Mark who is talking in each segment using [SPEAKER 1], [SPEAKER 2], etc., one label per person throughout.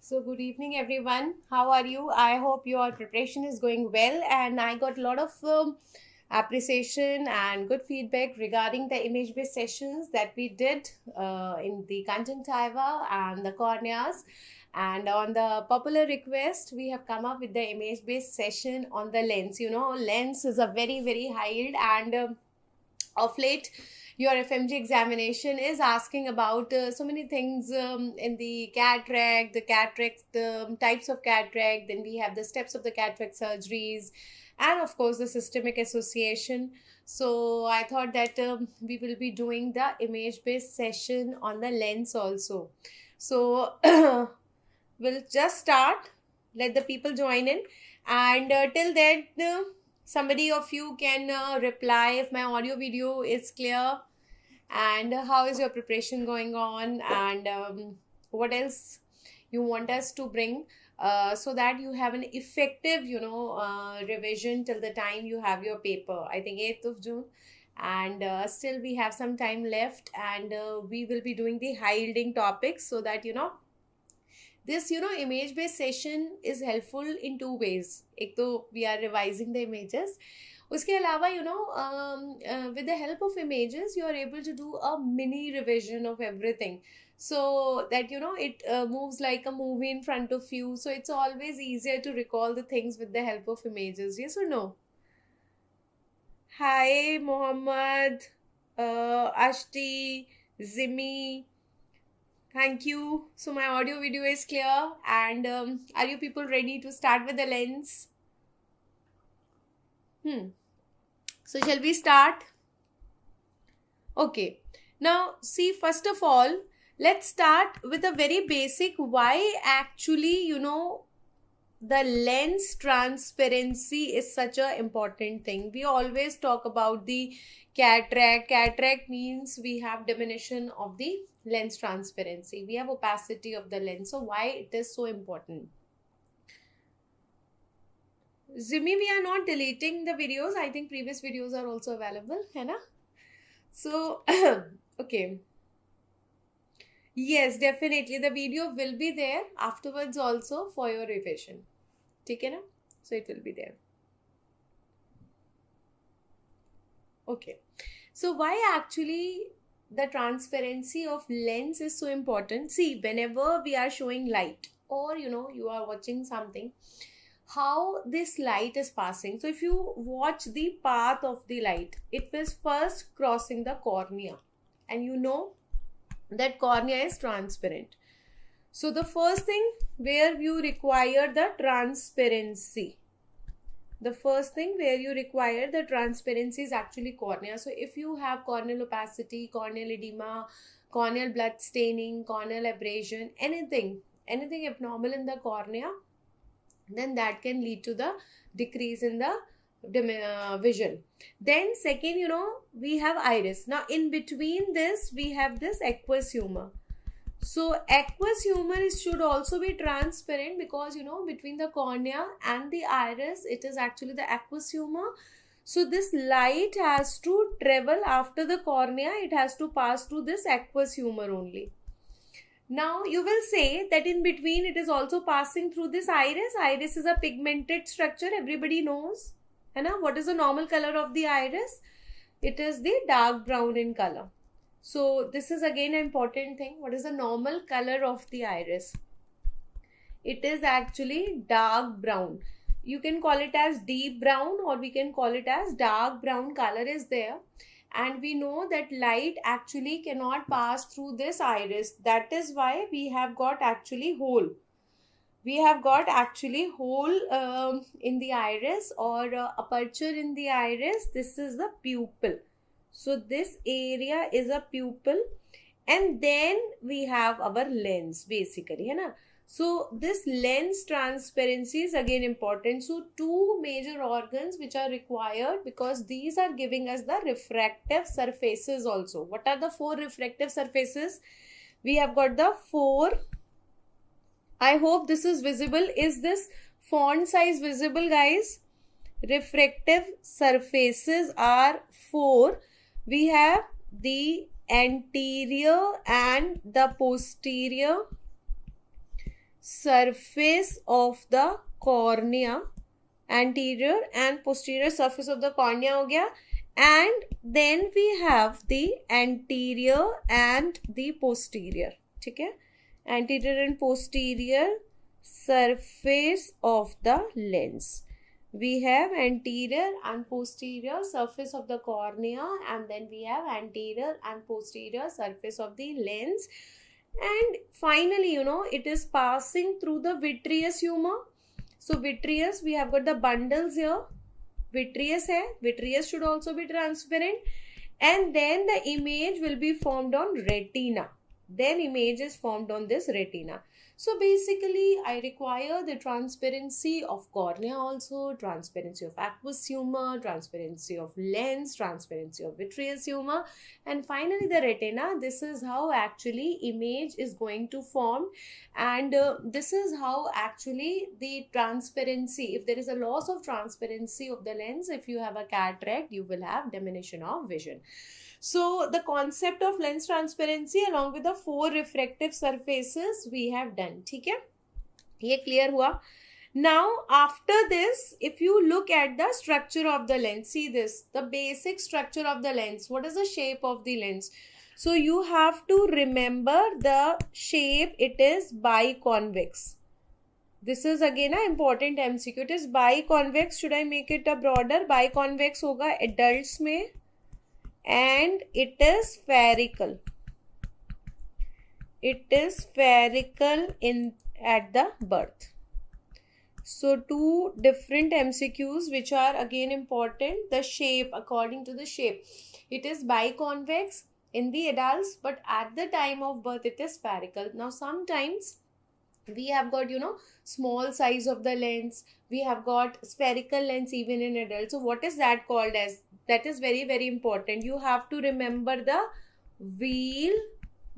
[SPEAKER 1] So, good evening, everyone. How are you? I hope your preparation is going well, and I got a lot of appreciation and good feedback regarding the image based sessions that we did in the conjunctiva and the corneas. And on the popular request, we have come up with the image based session on the lens. Lens is a very high yield, and of late your FMG examination is asking about so many things in the cataract, types of cataract, then we have the steps of the cataract surgeries, and of course the systemic association. So I thought that we will be doing the image based session on the lens also. So we'll just start, let the people join in, and till then somebody of you can reply if my audio video is clear, and how is your preparation going on, and what else you want us to bring, so that you have an effective revision till the time you have your paper. I think 8th of June, and still we have some time left, and we will be doing the high yielding topics, so that this image based session is helpful in two ways. एक तो we are revising the images, उसके अलावा with the help of images you are able to do a mini revision of everything, so that it moves like a movie in front of you, so it's always easier to recall the things with the help of images. Yes or no? Hi Mohammed, Ashti, Zimi. Thank you. So my audio video is clear, and are you people ready to start with the lens? So shall we start? Okay. Now see, first of all, let's start with a very basic why actually the lens transparency is such a important thing. We always talk about the cataract. Cataract means we have diminution of the lens transparency, we have opacity of the lens. So why it is so important? Zimi, we are not deleting the videos. I think previous videos are also available, है ना? So okay, yes, definitely the video will be there afterwards also for your revision. ठीक है ना? So it will be there. Okay, so why actually the transparency of lens is so important? See, whenever we are showing light, or you are watching something, how this light is passing. So if you watch the path of the light, it was first crossing the cornea, and that cornea is transparent. So the first thing where you require the transparency, is actually cornea. So if you have corneal opacity, corneal edema, corneal blood staining, corneal abrasion, anything abnormal in the cornea, then that can lead to the decrease in the vision. Then second, we have iris. Now in between this we have this aqueous humor. So aqueous humor should also be transparent, because between the cornea and the iris it is actually the aqueous humor. So this light has to travel after the cornea, it has to pass through this aqueous humor only. Now you will say that in between it is also passing through this iris. Iris is a pigmented structure, everybody knows. What is the normal color of the iris? It is the dark brown in color. So this is again an important thing. What is the normal color of the iris? It is actually dark brown. You can call it as deep brown, or we can call it as dark brown color is there. And we know that light actually cannot pass through this iris. That is why we have got actually hole. We have got actually hole in the iris, or aperture in the iris. This is the pupil. So this area is a pupil, and then we have our lens basically, So this lens transparency is again important. So two major organs which are required, because these are giving us the refractive surfaces also. What are the four refractive surfaces? We have got the four. I hope this is visible. Is this font size visible, guys? Refractive surfaces are four. We have the anterior and the posterior. surface of the cornea, anterior and posterior surface of the cornea हो गया, and then we have the anterior and the posterior. ठीक है, anterior and posterior surface of the lens. We have anterior and posterior surface of the cornea, and then we have anterior and posterior surface of the lens, and finally it is passing through the vitreous humor. So vitreous, we have got the bundles here, vitreous hai, vitreous should also be transparent, and then the image will be formed on retina. Then image is formed on this retina. So basically I require the transparency of cornea also, transparency of aqueous humor, transparency of lens, transparency of vitreous humor, and finally the retina. This is how actually image is going to form, and this is how actually the transparency, if there is a loss of transparency of the lens, if you have a cataract, you will have diminution of vision. So the concept of lens transparency along with the 4 refractive surfaces we have done. ठीक है, ये clear हुआ. Now after this, if you look at the structure of the lens, see this, the basic structure of the lens. What is the shape of the lens? So you have to remember the shape. It is biconvex. This is again an important MCQ. It is biconvex. Should I make it a broader? Biconvex होगा adults में, and it is spherical. It is spherical in at the birth. So 2 different MCQs which are again important. The shape, according to the shape, it is biconvex in the adults, but at the time of birth it is spherical. Now sometimes we have got small size of the lens, we have got spherical lens even in adults. So what is that called as? That is very, very important. You have to remember the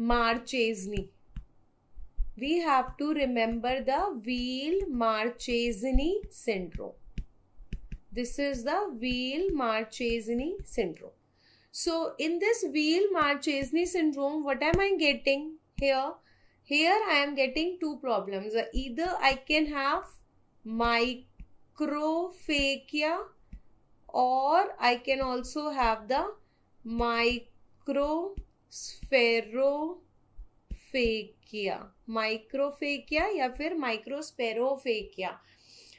[SPEAKER 1] Weil-Marchesani. We have to remember the Weil-Marchesani syndrome. This is the Weil-Marchesani syndrome. So in this Weil-Marchesani syndrome, what am I getting here? Here I am getting 2 problems. Either I can have microphakia, or I can also have the microspherophakia. Microphakia या फिर microspherophakia.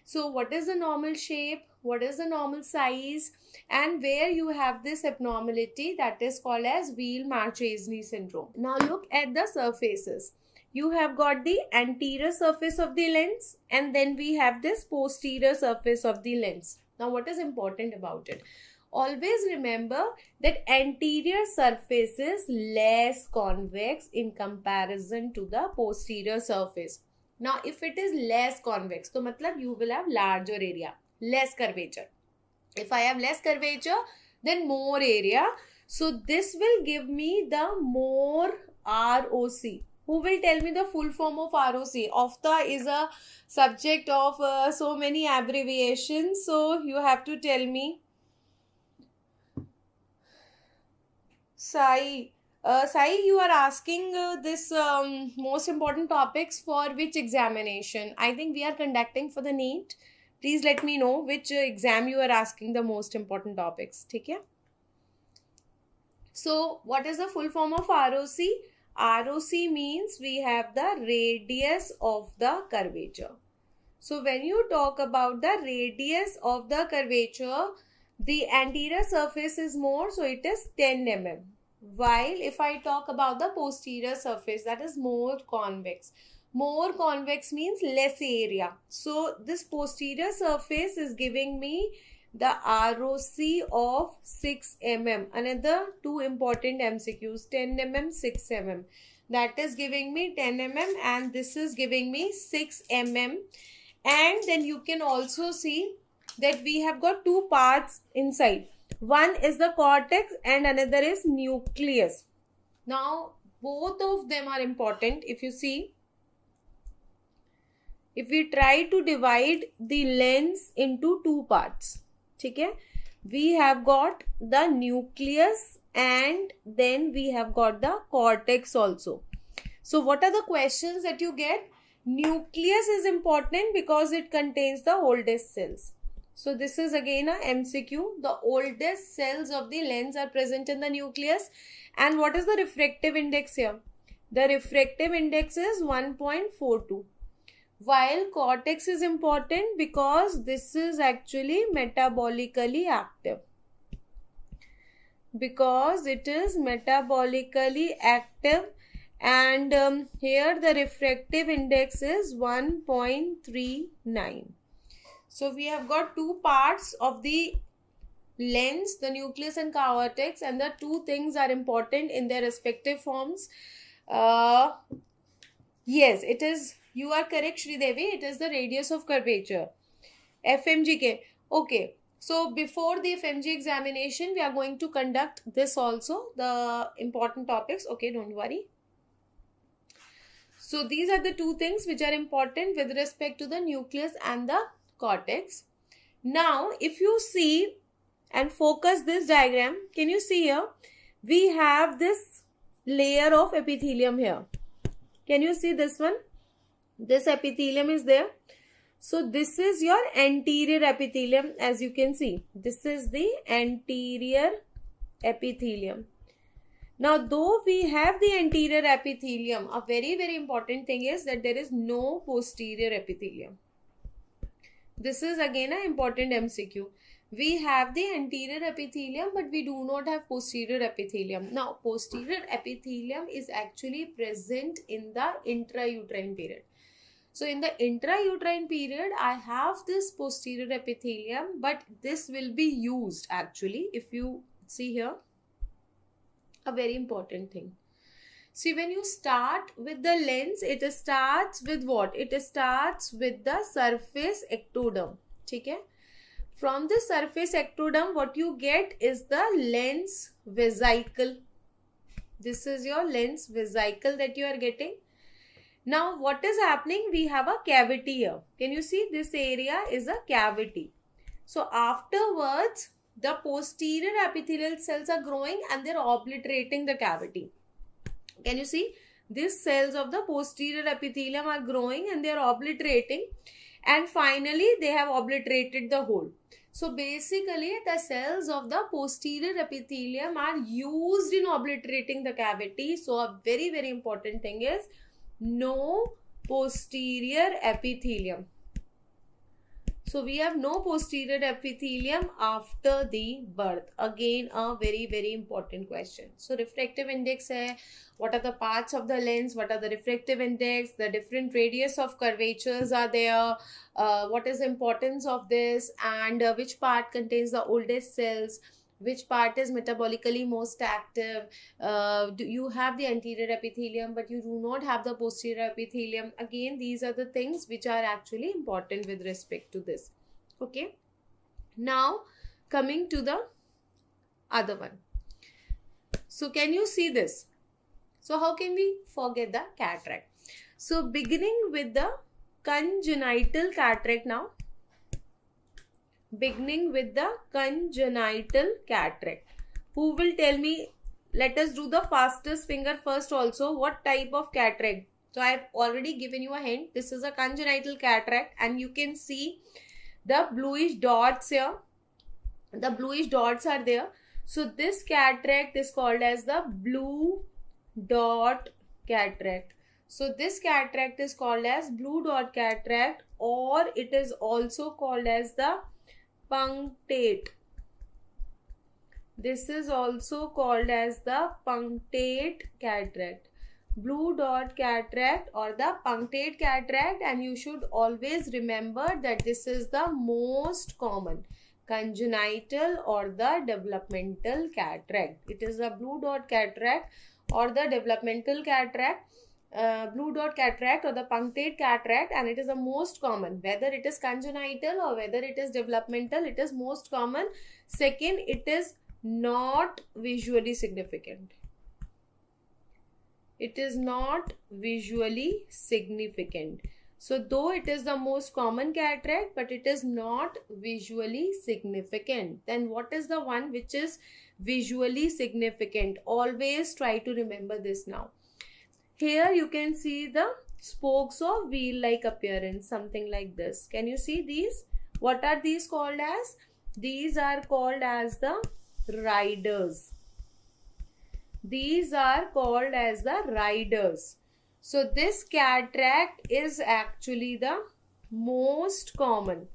[SPEAKER 1] So what is the normal shape? What is the normal size? And where you have this abnormality, that is called as Weil-Marchesani syndrome. Now look at the surfaces. You have got the anterior surface of the lens, and then we have this posterior surface of the lens. Now what is important about it? Always remember that anterior surface is less convex in comparison to the posterior surface. Now if it is less convex, so matlab you will have larger area, less curvature. If I have less curvature, then more area. So this will give me the more ROC. Who will tell me the full form of ROC? Ophtha is a subject of so many abbreviations. So you have to tell me. Sai, you are asking this most important topics for which examination? I think we are conducting for the NEET. Please let me know which exam you are asking the most important topics. Okay? So what is the full form of ROC? ROC means we have the radius of the curvature. So when you talk about the radius of the curvature, the anterior surface is more, so it is 10 mm. While if I talk about the posterior surface, that is more convex. More convex means less area. So this posterior surface is giving me the ROC of 6 mm. Another 2 important MCQs, 10 mm, 6 mm. That is giving me 10 mm, and this is giving me 6 mm. And then you can also see that we have got 2 parts inside. One is the cortex and another is nucleus. Now both of them are important. If you see, if we try to divide the lens into 2 parts, okay, we have got the nucleus and then we have got the cortex also. So what are the questions that you get? Nucleus is important because it contains the oldest cells. So this is again a MCQ. The oldest cells of the lens are present in the nucleus. And what is the refractive index here? The refractive index is 1.42. While cortex is important because this is actually metabolically active. Because it is metabolically active, and here the refractive index is 1.39. So we have got two parts of the lens, the nucleus and cortex, and the two things are important in their respective forms. Yes, it is, you are correct, Shri Devi, it is the radius of curvature, FMGK. Okay, so before the FMG examination, we are going to conduct this also, the important topics. Okay, don't worry. So these are the two things which are important with respect to the nucleus and the cortex. Now, if you see and focus this diagram, can you see here? We have this layer of epithelium here. Can you see this one? This epithelium is there. So this is your anterior epithelium, as you can see. This is the anterior epithelium. Now, though we have the anterior epithelium, a very, very important thing is that there is no posterior epithelium. This is again an important MCQ. We have the anterior epithelium, but we do not have posterior epithelium. Now, posterior epithelium is actually present in the intrauterine period. So, in the intrauterine period, I have this posterior epithelium, but this will be used actually. If you see here, a very important thing. See, when you start with the lens, it starts with what? It starts with the surface ectoderm. Okay? From the surface ectoderm, what you get is the lens vesicle. This is your lens vesicle that you are getting. Now, what is happening? We have a cavity here. Can you see? This area is a cavity. So, afterwards, the posterior epithelial cells are growing and they are obliterating the cavity. Can you see? These cells of the posterior epithelium are growing and they are obliterating, and finally they have obliterated the whole. So basically the cells of the posterior epithelium are used in obliterating the cavity. So a very, very important thing is no posterior epithelium. So we have no posterior epithelium after the birth. Again, a very, very important question. So refractive index hai, what are the parts of the lens, what are the refractive index, the different radius of curvatures are there, what is the importance of this, and which part contains the oldest cells, which part is metabolically most active. Do you have the anterior epithelium but you do not have the posterior epithelium? Again, these are the things which are actually important with respect to this. Okay, now coming to the other one. So can you see this? So how can we forget the cataract? So beginning with the congenital cataract now. Beginning with the congenital cataract. Who will tell me? Let us do the fastest finger first also. What type of cataract? So I have already given you a hint. This is a congenital cataract and you can see the bluish dots here. The bluish dots are there. So this cataract is called as the blue dot cataract. So this cataract is called as blue dot cataract, or it is also called as the punctate. This is also called as the punctate cataract, blue dot cataract or the punctate cataract, and you should always remember that this is the most common congenital or the developmental cataract. It is the blue dot cataract or the developmental cataract. Blue dot cataract or the punctate cataract, and it is the most common. Whether it is congenital or whether it is developmental, it is most common. Second, it is not visually significant. It is not visually significant. So though it is the most common cataract, but it is not visually significant. Then what is the one which is visually significant? Always try to remember this now. Here you can see the spokes of wheel-like appearance, something like this. Can you see these? What are these called as? These are called as the riders. These are called as the riders. So this cataract is actually the most common.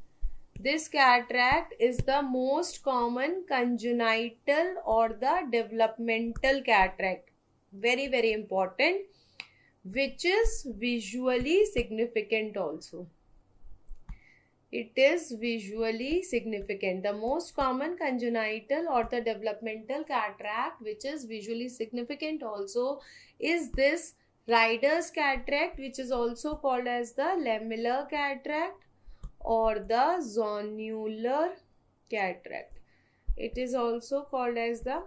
[SPEAKER 1] This cataract is the most common congenital or the developmental cataract. Very, very important, which is visually significant also. It is visually significant. The most common congenital or the developmental cataract, which is visually significant also, is this Rider's cataract, which is also called as the lamellar cataract or the zonular cataract. It is also called as the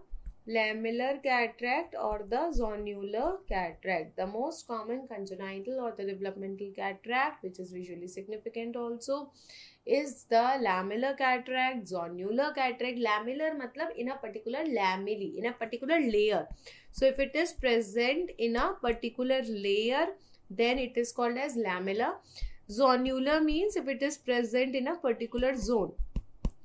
[SPEAKER 1] lamellar cataract or the zonular cataract. The most common congenital or the developmental cataract, which is visually significant also, is the lamellar cataract, zonular cataract. Lamellar matlab in a particular lamellae, in a particular layer. So if it is present in a particular layer, then it is called as lamella. Zonular means if it is present in a particular zone.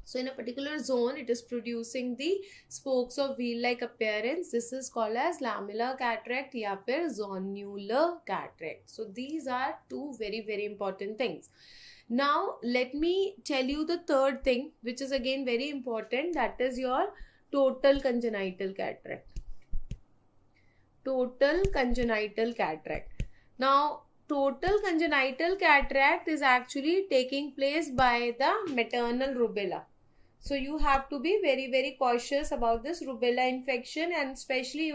[SPEAKER 1] So in a particular zone, it is producing the spokes of wheel-like appearance. This is called as lamellar cataract या फिर zonular cataract. So these are two very, very important things. Now let me tell you the third thing, which is again very important. That is your total congenital cataract. Total congenital cataract. Now total congenital cataract is actually taking place by the maternal rubella. So you have to be very, very cautious about this rubella infection, and especially,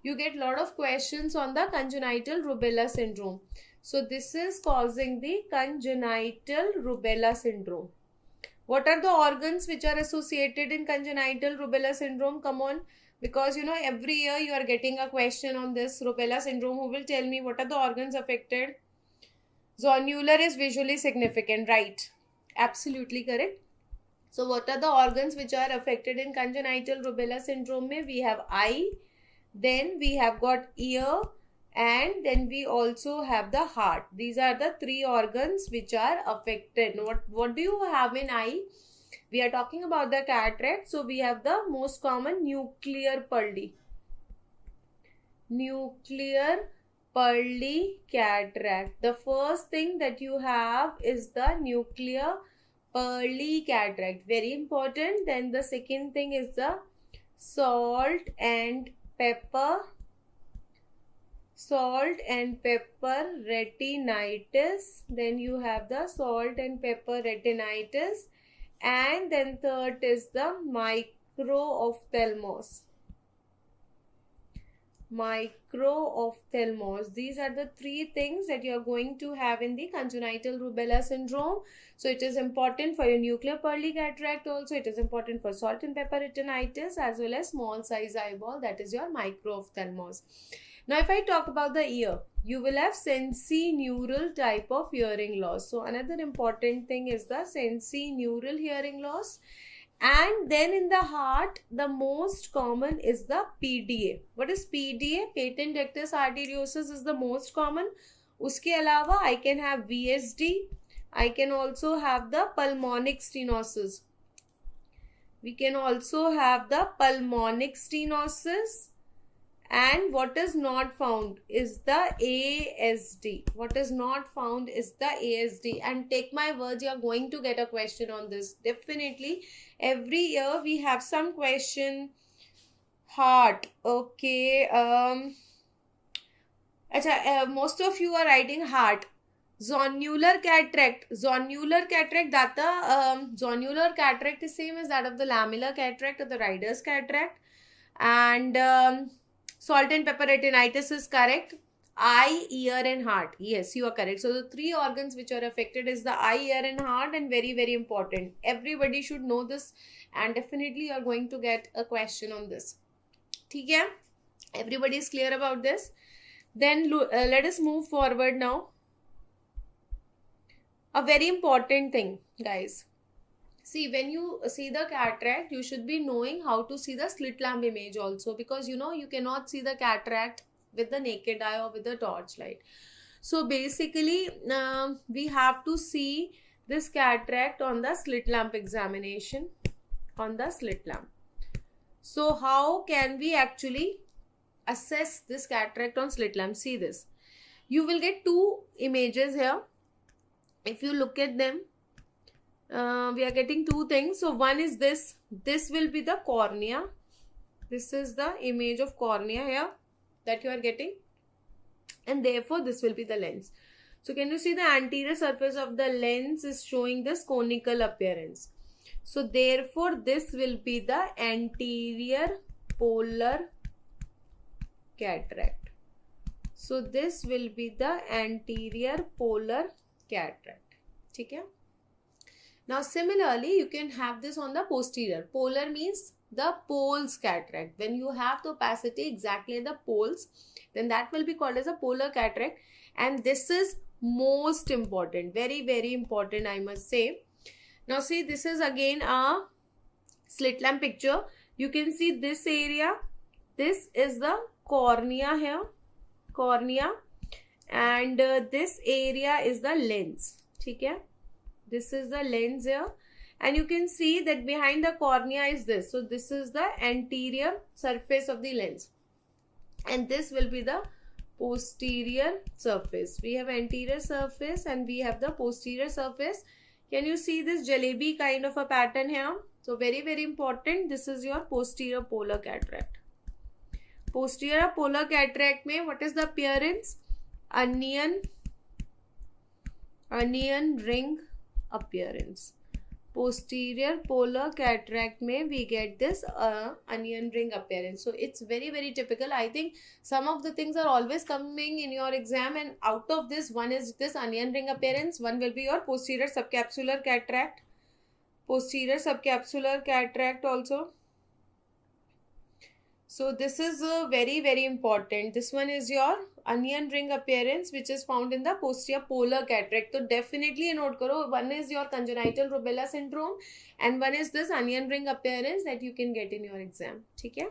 [SPEAKER 1] you get a lot of questions on the congenital rubella syndrome. So this is causing the congenital rubella syndrome. What are the organs which are associated in congenital rubella syndrome? Come on. Because every year you are getting a question on this rubella syndrome. Who will tell me what are the organs affected? Zonular is visually significant, right? Absolutely correct. So what are the organs which are affected in congenital rubella syndrome? We have eye, then we have got ear, and then we also have the heart. These are the three organs which are affected. What do you have in eye? We are talking about the cataract. So we have the most common nuclear pearly. Nuclear pearly cataract. The first thing that you have is the nuclear pearly cataract. Very important. Then the second thing is the salt and pepper. Salt and pepper retinitis. Then you have the salt and pepper retinitis. And then third is the microphthalmos. Microphthalmos. These are the three things that you are going to have in the congenital rubella syndrome. So it is important for your nuclear pearly cataract also. It is important for salt and pepper retinitis as well as small size eyeball. That is your microphthalmos. Now if I talk about the ear, you will have sensorineural type of hearing loss. So another important thing is the sensorineural hearing loss. And then in the heart, the most common is the PDA. What is PDA? Patent ductus arteriosus is the most common. Uske alawa, I can have VSD. I can also have the pulmonic stenosis. We can also have the pulmonic stenosis. And what is not found is the ASD. What is not found is the ASD. And take my words, you are going to get a question on this. Definitely. Every year we have some question. Heart. Okay. Most of you are writing heart. Zonular cataract. Zonular cataract, zonular cataract is same as that of the lamellar cataract or the Rider's cataract. And salt and pepper retinitis is correct. Eye, ear and heart. Yes, you are correct. So the three organs which are affected is the eye, ear and heart, and very, very important. Everybody should know this, and definitely you are going to get a question on this. Okay? Everybody is clear about this? Then let us move forward now. A very important thing, guys. See, when you see the cataract, you should be knowing how to see the slit lamp image also, because you cannot see the cataract with the naked eye or with the torchlight. So basically we have to see this cataract on the slit lamp examination, on the slit lamp. So how can we actually assess this cataract on slit lamp? See this, you will get two images here. If you look at them, we are getting two things. So one is this will be the cornea. This is the image of cornea here that you are getting, and therefore this will be the lens. So can you see the anterior surface of the lens is showing this conical appearance. So therefore this will be the anterior polar cataract. So this will be the anterior polar cataract. Okay? Now similarly you can have this on the posterior. Polar means the poles cataract. When you have the opacity exactly at the poles, then that will be called as a polar cataract. And this is most important, very very important, I must say. Now see, this is again a slit lamp picture. You can see this area. This is the cornea here, cornea, and this area is the lens. Okay? This is the lens here, and you can see that behind the cornea is this. So this is the anterior surface of the lens, and this will be the posterior surface. We have anterior surface and we have the posterior surface. Can you see this jalebi kind of a pattern here? So very very important. This is your posterior polar cataract. Posterior polar cataract mein what is the appearance? Onion ring appearance. Posterior polar cataract mein we get this onion ring appearance. So it's very very typical. I think some of the things are always coming in your exam, and out of this, one is this onion ring appearance, one will be your posterior subcapsular cataract. Posterior subcapsular cataract also. So this is very very important. This one is your onion ring appearance, which is found in the posterior polar cataract. So definitely note karo, one is your congenital rubella syndrome and one is this onion ring appearance that you can get in your exam. Okay?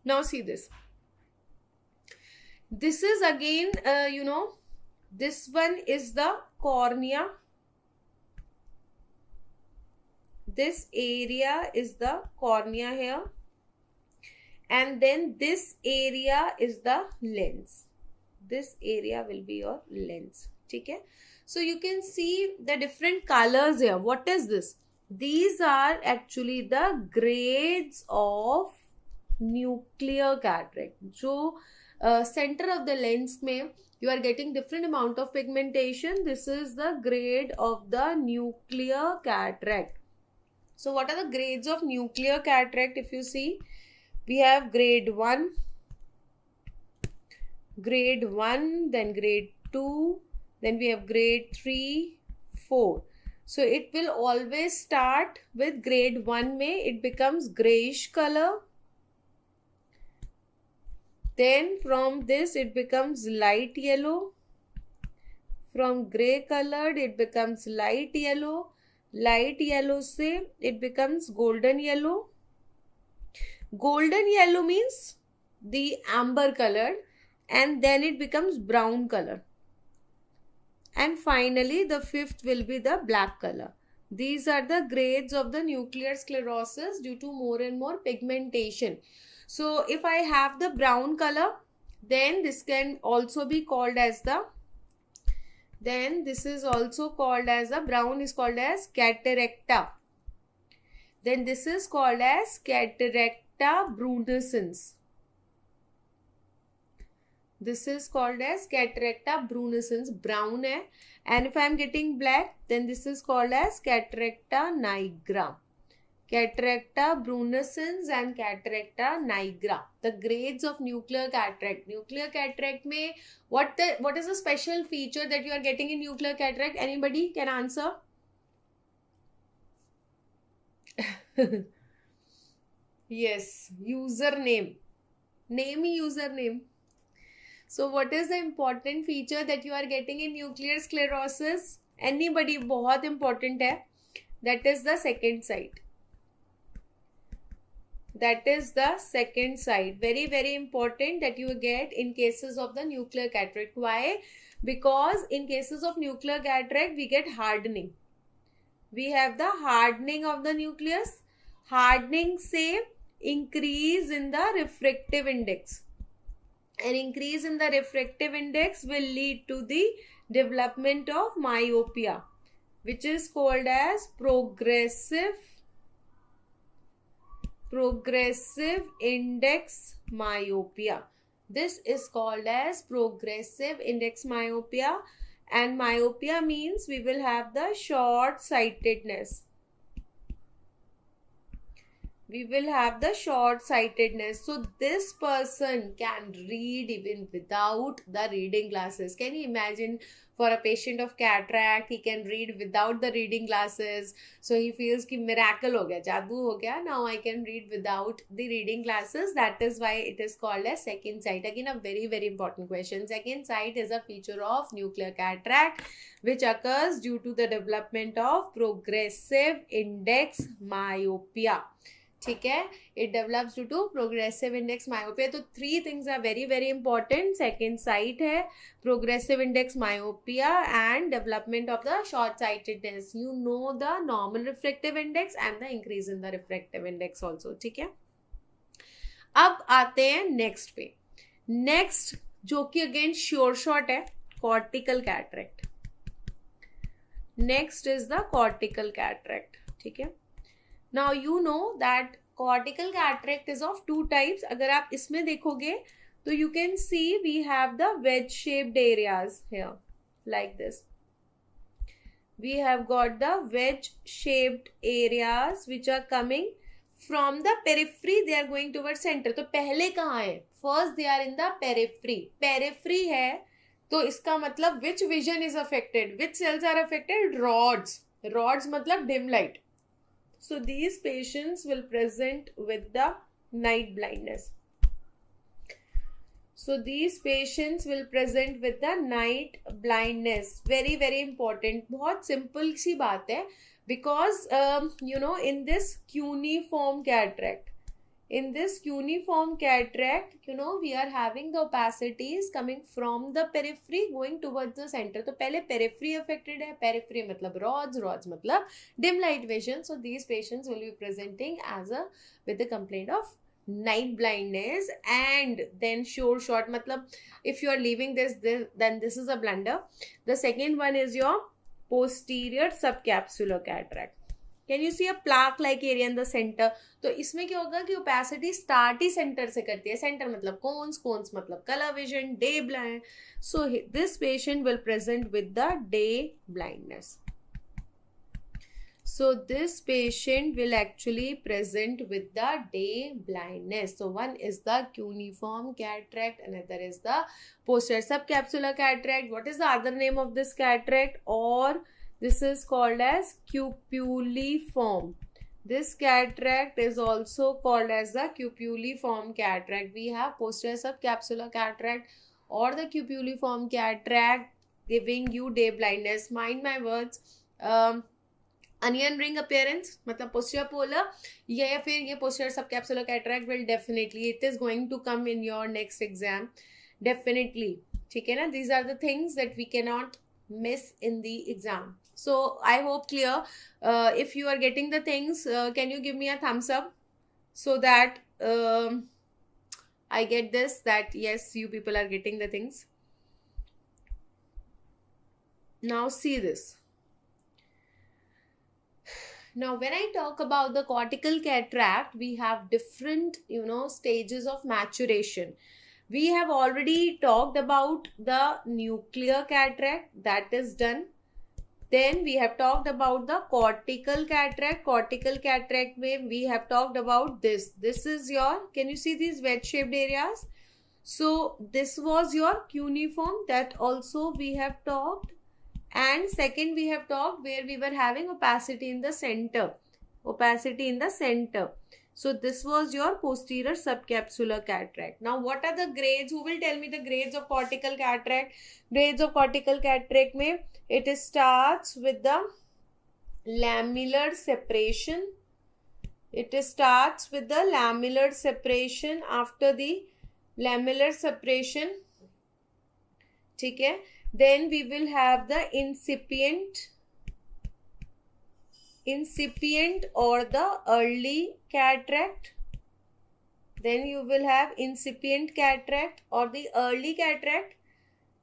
[SPEAKER 1] Now see this. This is again, this one is the cornea. This area is the cornea here, and then this area is the lens. This area will be your lens. Okay? So you can see the different colors here. What is this? These are actually the grades of nuclear cataract. So center of the lens mein you are getting different amount of pigmentation. This is the grade of the nuclear cataract. So what are the grades of nuclear cataract? If you see, we have grade 1, then grade 2, then we have grade 3, 4. So it will always start with grade 1 mein it becomes grayish color. Then from this it becomes light yellow. From grey colored it becomes light yellow. Light yellow se it becomes golden yellow. Golden yellow means the amber colored, and then it becomes brown color. And finally the fifth will be the black color. These are the grades of the nuclear sclerosis due to more and more pigmentation. So if I have the brown color, then this can also be called as the, then this is also called as a brown is called as cataracta. Then this is called as cataracta brunescens. This is called as cataracta brunescens, brown hai. And if I am getting black, then this is called as cataracta nigra. Cataracta brunescens and cataracta nigra. The grades of nuclear cataract. Nuclear cataract mein what is the special feature that you are getting in nuclear cataract? Anybody can answer? Yes, username. Name username. So what is the important feature that you are getting in nuclear sclerosis? Anybody? बहुत important है. That is the second site. That is the second side. Very, very important that you get in cases of the nuclear cataract. Why? Because in cases of nuclear cataract, we get hardening. We have the hardening of the nucleus. Hardening say increase in the refractive index. An increase in the refractive index will lead to the development of myopia, which is called as progressive index myopia. This is called as progressive index myopia, and myopia means we will have the short sightedness. We will have the short sightedness. So this person can read even without the reading glasses. Can you imagine, for a patient of cataract, he can read without the reading glasses. So he feels ki miracle ho gaya, jadoo ho gaya. Now I can read without the reading glasses. That is why it is called as second sight. Again, a very, very important question. Second sight is a feature of nuclear cataract which occurs due to the development of progressive index myopia. ठीक है, it develops due to progressive index myopia. तो 3 things are very, very important. Second sight है, progressive index myopia, and development of the short sightedness. You know the normal refractive index and the increase in the refractive index also. ठीक है, अब आते हैं next पे. Next जो कि again sure shot है, cortical cataract. Next is the cortical cataract. ठीक है, now you know that cortical cataract is of 2 types. अगर आप इसमें देखोगे तो you can see we have the wedge shaped areas here like this. We have got the wedge shaped areas which are coming from the periphery, they are going toward centre. तो पहले कहाँ है? First they are in the periphery. Periphery है तो इसका मतलब which vision is affected, which cells are affected? Rods. Rods मतलब dim light. So these patients will present with the night blindness. So these patients will present with the night blindness. Very, very important. बहुत simple सी बात है. Because you know, in this cuneiform cataract, you know, we are having the opacities coming from the periphery going towards the center. तो पहले periphery affected है. Periphery मतलब rods मतलब dim light vision. So these patients will be presenting with the complaint of night blindness. And then sure shot मतलब if you are leaving this, then this is a blunder. The second one is your posterior subcapsular cataract. Can you see a plaque like area in the center? तो इसमें क्या होगा कि opacity start ही center से करती है. Center मतलब cones मतलब color vision, day blind. So this patient will present with the day blindness. So this patient will actually present with the day blindness. So one is the cuneiform cataract, another is the posterior subcapsular cataract. What is the other name of this cataract? Or this is called as cupuliform. This cataract is also called as the cupuliform cataract. We have posterior subcapsular cataract or the cupuliform cataract giving you day blindness. Mind my words. Onion ring appearance मतलब posterior polar या फिर ये posterior subcapsular cataract will definitely, it is going to come in your next exam definitely. ठीक है ना? These are the things that we cannot miss in the exam. So I hope clear. If you are getting the things, can you give me a thumbs up so that I get this, that yes, you people are getting the things. Now see this. Now when I talk about the cortical cataract, we have different, you know, stages of maturation. We have already talked about the nuclear cataract, that is done. Then we have talked about the cortical cataract. Cortical cataract में we have talked about this. This is your, can you see these wedge-shaped areas? So this was your cuneiform, that also we have talked. And second we have talked where we were having opacity in the center. Opacity in the center. So this was your posterior subcapsular cataract. Now what are the grades? Who will tell me the grades of cortical cataract? Grades of cortical cataract में it starts with the lamellar separation. It starts with the lamellar separation. After the lamellar separation, ठीक है, then we will have the incipient or the early cataract. Then you will have incipient cataract or the early cataract.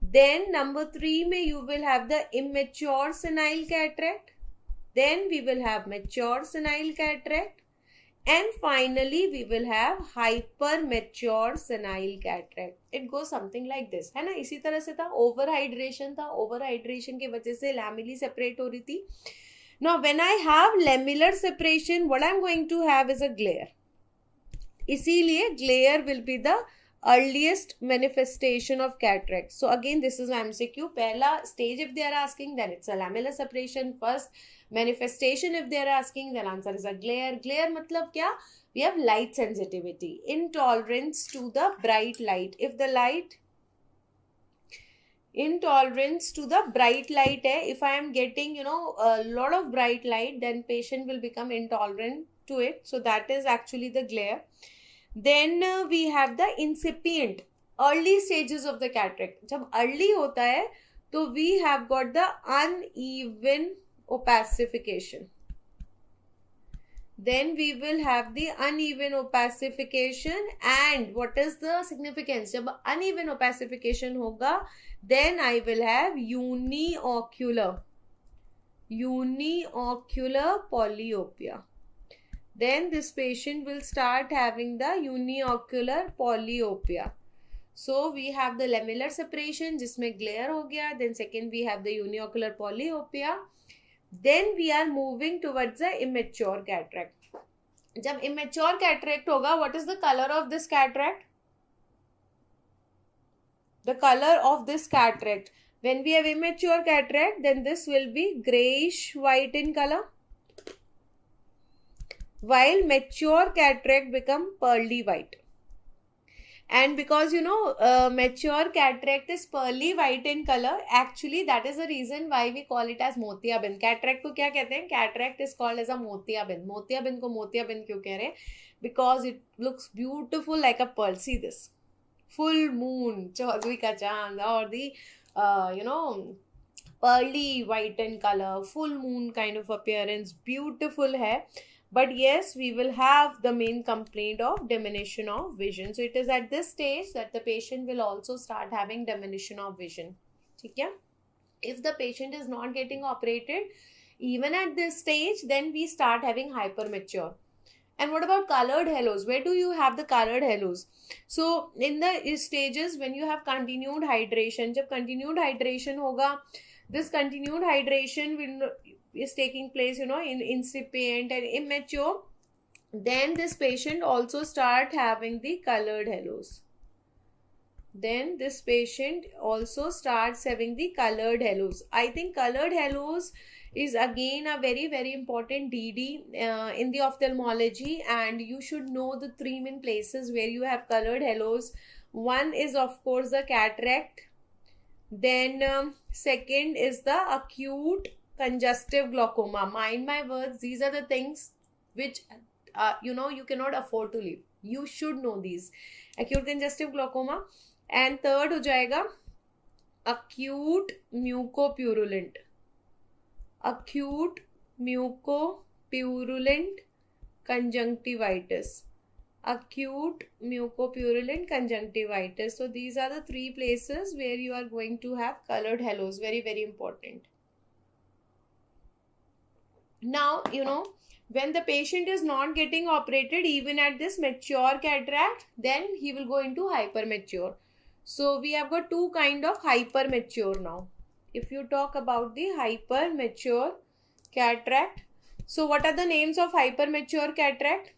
[SPEAKER 1] Then number 3 में you will have the immature senile cataract. Then we will have mature senile cataract. And finally we will have hypermature senile cataract. It goes something like this, है ना. इसी तरह से था, overhydration था, overhydration की वजह से lamellae separate हो रही थी. Now when I have lamellar separation, what I'm going to have is a glare. इसीलिए glare will be the earliest manifestation of cataract. So again this is MCQ. पहला stage if they are asking, then it's a lamellar separation. First manifestation if they are asking, then answer is a glare. Glare मतलब क्या? We have light sensitivity, intolerance to the bright light. If the light, intolerance to the bright light है, if I am getting a lot of bright light, then patient will become intolerant to it. So that is actually the glare. Then we have the incipient, early stages of the cataract. जब early होता है तो we have got the uneven opacification. Then we will have the uneven opacification. And what is the significance? जब uneven opacification होगा, then I will have uniocular polyopia. Then this patient will start having the uniocular polyopia. So we have the lamellar separation जिसमें glare हो गया. Then second we have the uniocular polyopia. Then we are moving towards the immature cataract. जब immature cataract होगा, what is the color of this cataract? The color of this cataract. When we have immature cataract, then this will be grayish white in color. While mature cataract become pearly white. And because mature cataract is pearly white in color, actually that is the reason why we call it as मोतियाबिंद. Cataract को क्या कहते हैं? Cataract is called as a मोतियाबिंद. मोतियाबिंद को मोतियाबिंद क्यों कह रहे हैं? Because it looks beautiful like a pearl. See this, full moon, चौदहवीं का चांद, और the pearly white in color, full moon kind of appearance, beautiful है. But yes, we will have the main complaint of diminution of vision. So it is at this stage that the patient will also start having diminution of vision. ठीक है? If the patient is not getting operated, even at this stage, then we start having hypermature. And what about colored halos? Where do you have the colored halos? So in the stages when you have continued hydration, जब continued hydration होगा, this continued hydration is taking place in incipient and immature, then this patient also start having the colored halos. Then this patient also starts having the colored halos. I think colored halos is again a very, very important DD in the ophthalmology, and you should know the 3 main places where you have colored halos. One is of course the cataract. Then second is the acute congestive glaucoma. Mind my words, these are the things which you cannot afford to leave. You should know these. Acute congestive glaucoma. And third हो जाएगा acute mucopurulent. Acute mucopurulent conjunctivitis. Acute mucopurulent conjunctivitis. So these are the 3 places where you are going to have colored halos. Very, very important. Now, when the patient is not getting operated even at this mature cataract, then he will go into hypermature. So we have got 2 kind of hypermature now. If you talk about the hypermature cataract, so what are the names of hypermature cataract?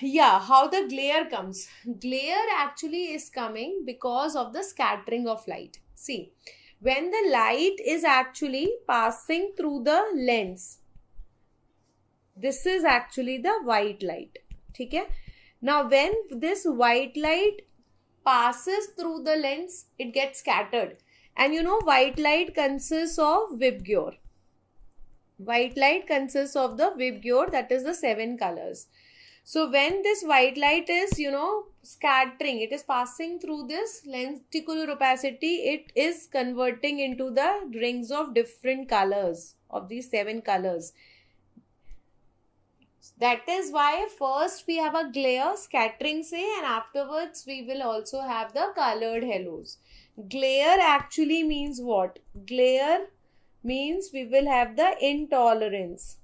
[SPEAKER 1] Yeah, how the glare comes. Glare actually is coming because of the scattering of light. See, when the light is actually passing through the lens, this is actually the white light. Okay? Now, when this white light passes through the lens, it gets scattered. And white light consists of VIBGYOR. White light consists of the VIBGYOR, that is the 7 colors. So when this white light is, scattering, it is passing through this lenticular opacity, it is converting into the rings of different colors, of these 7 colors. That is why first we have a glare, scattering say, and afterwards we will also have the colored halos. Glare actually means what? Glare means we will have the intolerance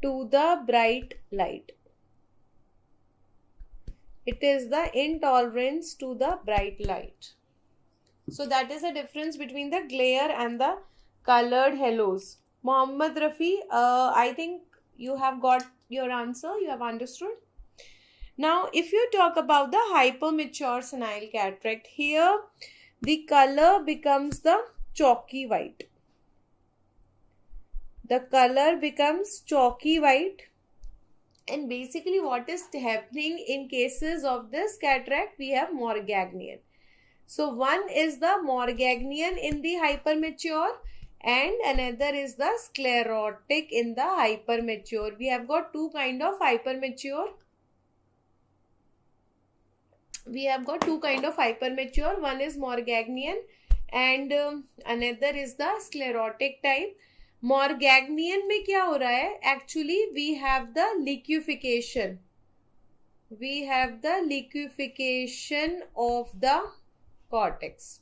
[SPEAKER 1] to the bright light. It is the intolerance to the bright light. So that is the difference between the glare and the colored halos. Mohammad Rafi, I think you have got your answer, you have understood. Now, if you talk about the hypermature senile cataract, here the color becomes the chalky white. The color becomes chalky white. And basically what is happening in cases of this cataract, we have Morgagnian. So one is the Morgagnian in the hypermature and another is the sclerotic in the hypermature. We have got two kind of hypermature. One is Morgagnian and another is the sclerotic type. Morgagnian में क्या हो रहा है? Actually, we have the liquefaction. We have the liquefaction of the cortex.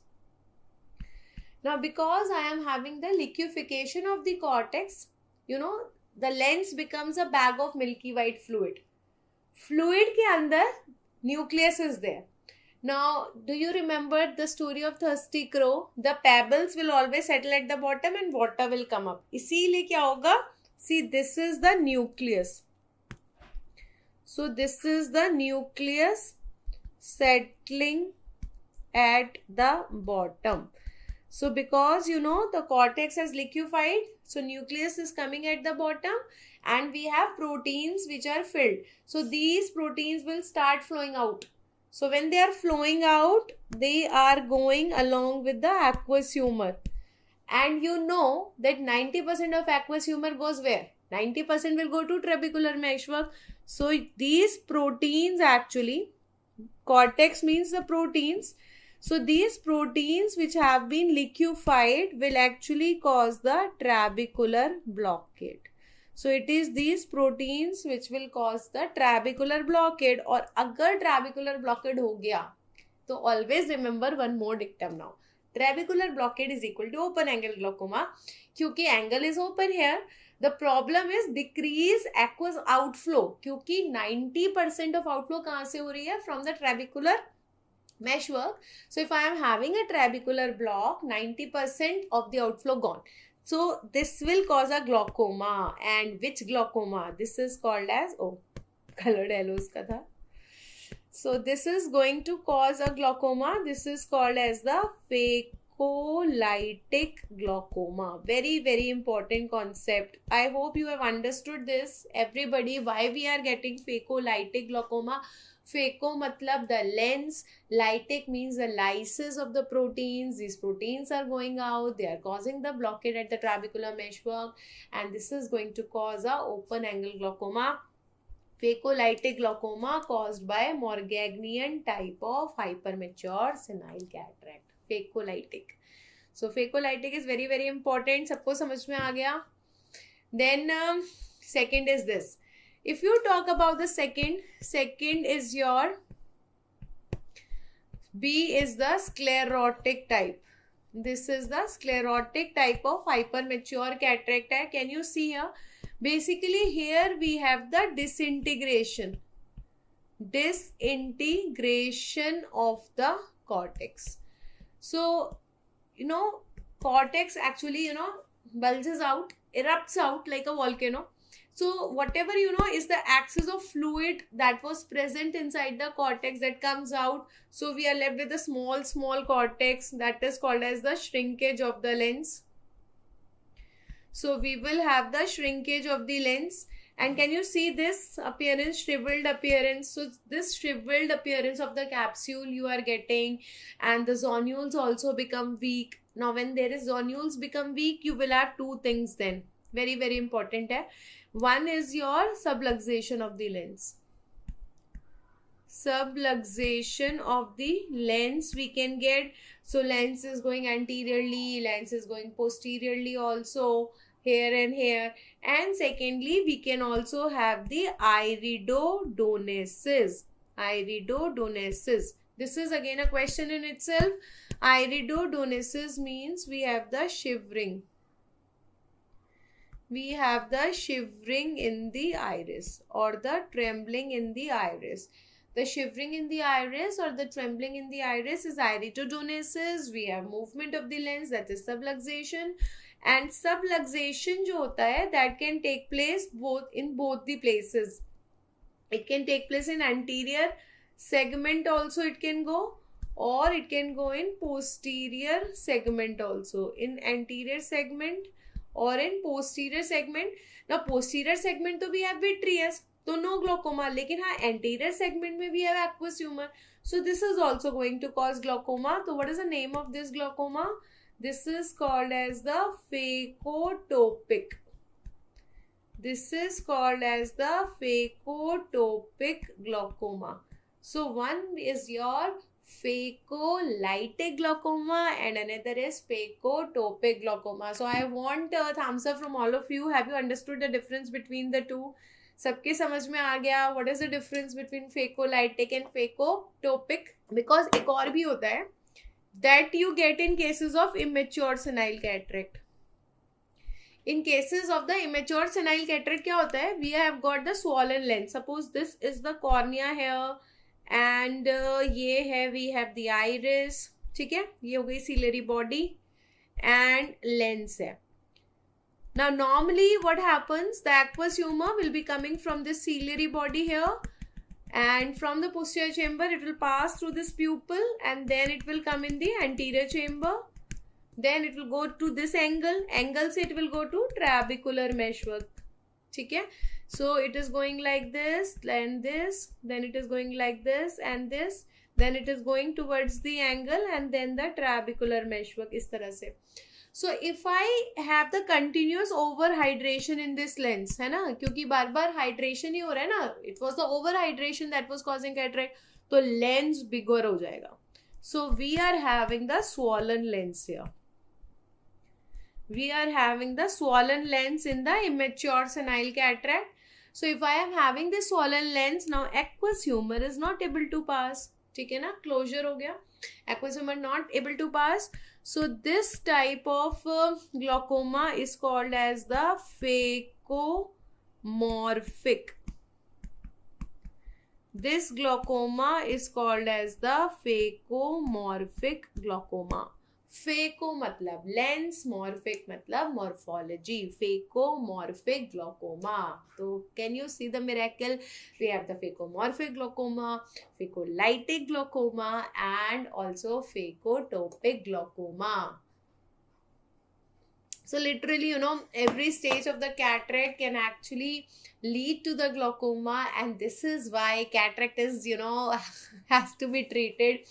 [SPEAKER 1] Now, because I am having the liquefaction of the cortex, the lens becomes a bag of milky white fluid. Fluid के अंदर nucleus is there. Now, do you remember the story of thirsty crow? The pebbles will always settle at the bottom and water will come up. इसीलिए क्या होगा? See, this is the nucleus. So, this is the nucleus settling at the bottom. So, because the cortex has liquefied, so nucleus is coming at the bottom and we have proteins which are filled. So, these proteins will start flowing out. So when they are flowing out, they are going along with the aqueous humor. And you know that 90% of aqueous humor goes where? 90% will go to trabecular meshwork. So these proteins actually, cortex means the proteins. So these proteins which have been liquefied will actually cause the trabecular blockade. So it is these proteins which will cause the trabecular blockade. और अगर trabecular blockade हो गया तो always remember one more dictum now. Trabecular blockade is equal to open angle glaucoma. क्योंकि angle is open here, the problem is decrease aqueous outflow. क्योंकि 90% of outflow कहाँ से हो रही है? From the trabecular meshwork. So if I am having a trabecular block, 90% of the outflow gone. So this will cause a glaucoma. And which glaucoma? This is called as, colored halos ka tha. So this is going to cause a glaucoma. This is called as the phacolytic glaucoma. Very, very important concept. I hope you have understood this. Everybody, why we are getting phacolytic glaucoma. Phaco matlab the lens, lytic means the lysis of the proteins. These proteins are going out, they are causing the blockade at the trabecular meshwork and this is going to cause a open angle glaucoma. Phacolytic glaucoma caused by Morgagnian type of hypermature senile cataract. Phacolytic. So phacolytic is very, very important. सबको समझ में आ गया? Then second is this. If you talk about the second is your B is the sclerotic type. This is the sclerotic type of hypermature cataract. Can you see here? Basically here we have the disintegration of the cortex. So, cortex actually, bulges out, erupts out like a volcano. So whatever is the axis of fluid that was present inside the cortex that comes out. So we are left with a small cortex that is called as the shrinkage of the lens. So we will have the shrinkage of the lens And can you see this appearance, shriveled appearance? So this shriveled appearance of the capsule you are getting, and the zonules also become weak. Now when there is zonules become weak, you will have two things then. Very, very important. One is your subluxation of the lens. Subluxation of the lens we can get. So lens is going anteriorly, lens is going posteriorly also, here and here. And secondly, we can also have the iridodonesis. Iridodonesis. This is again a question in itself. Iridodonesis means we have the shivering. We have the shivering in the iris or the trembling in the iris. The shivering in the iris or the trembling in the iris is iridodonesis. We have movement of the lens, that is subluxation. And subluxation जो होता है, that can take place in both the places. It can take place in anterior segment also, it can go, or it can go in posterior segment also. In anterior segment or in posterior segment. Now posterior segment तो we have vitreous, तो no glaucoma. लेकिन हाँ anterior segment में we have aqueous humor. So this is also going to cause glaucoma. So what is the name of this glaucoma? This is called as the phacotopic. This is called as the phacotopic glaucoma. So one is your phacolytic glaucoma and another is phacotopic glaucoma. So I want a thumbs up from all of you. Have you understood the difference between the two? सबके समझ में आ गया? What is the difference between phacolytic and phacotopic? Because एक और भी होता है that you get in cases of immature senile cataract. In cases of the immature senile cataract क्या होता है? We have got the swollen lens. Suppose this is the cornea here and ये है, we have the iris. ठीक है, ये हो गई ciliary body and lens है. Now normally what happens, the aqueous humor will be coming from this ciliary body here, and from the posterior chamber it will pass through this pupil and then it will come in the anterior chamber. Then it will go to this angle से it will go to trabecular meshwork. ठीक है, so it is going like this and this, then it is going like this and this, then it is going towards the angle and then the trabecular meshwork इस तरह से. So if I have the continuous overhydration in this lens, है ना, क्योंकि बार बार hydration ही हो रहा है ना, it was the overhydration that was causing cataract, तो lens bigger हो जाएगा. So we are having the swollen lens here. We are having the swollen lens in the immature senile cataract. So if I am having this swollen lens, now aqueous humor is not able to pass. ठीक है ना, closure हो गया. Aqueous humor not able to pass. So this type of glaucoma is called as the phacomorphic. This glaucoma is called as the phacomorphic glaucoma. Phaco मतलब lens, morphic मतलब morphology. Phacomorphic glaucoma. So can you see the miracle? We have the phacomorphic glaucoma, phacolytic glaucoma and also phacotopic glaucoma. So literally, you know, every stage of the cataract can actually lead to the glaucoma, and this is why cataract is, you know, has to be treated.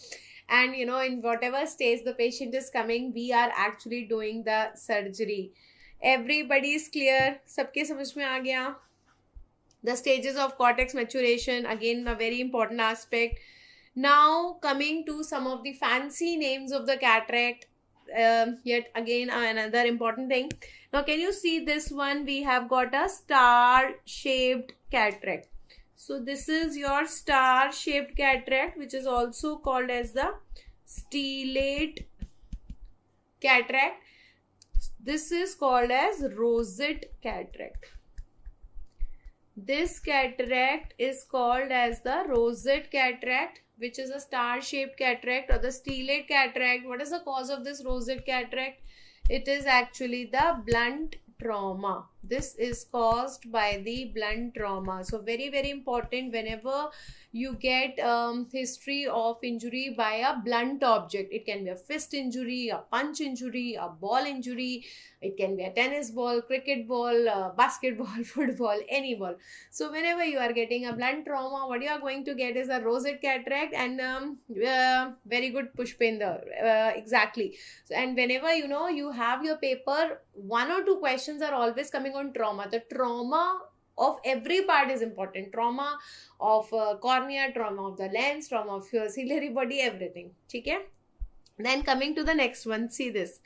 [SPEAKER 1] And you know, in whatever stage the patient is coming, we are actually doing the surgery. Everybody is clear? सबके समझ में आ गया? The stages of cortex maturation, again a very important aspect. Now coming to some of the fancy names of the cataract. Yet again another important thing. Now can you see this one? We have got a star-shaped cataract. So this is your star-shaped cataract, which is also called as the stellate cataract. This is called as rosette cataract. This cataract is called as the rosette cataract, which is a star-shaped cataract or the stellate cataract. What is the cause of this rosette cataract? It is actually the blunt trauma. This is caused by the blunt trauma. So very, very important, whenever you get history of injury by a blunt object. It can be a fist injury, a punch injury, a ball injury. It can be a tennis ball, cricket ball, basketball, football, any ball. So whenever you are getting a blunt trauma, what you are going to get is a rosette cataract and very good pushpinder. Exactly. So, and whenever you have your paper, 1 or 2 questions are always coming on trauma. The trauma of every part is important. Trauma of cornea, trauma of the lens, trauma of your ciliary body, everything. Okay? Then coming to the next one, see this.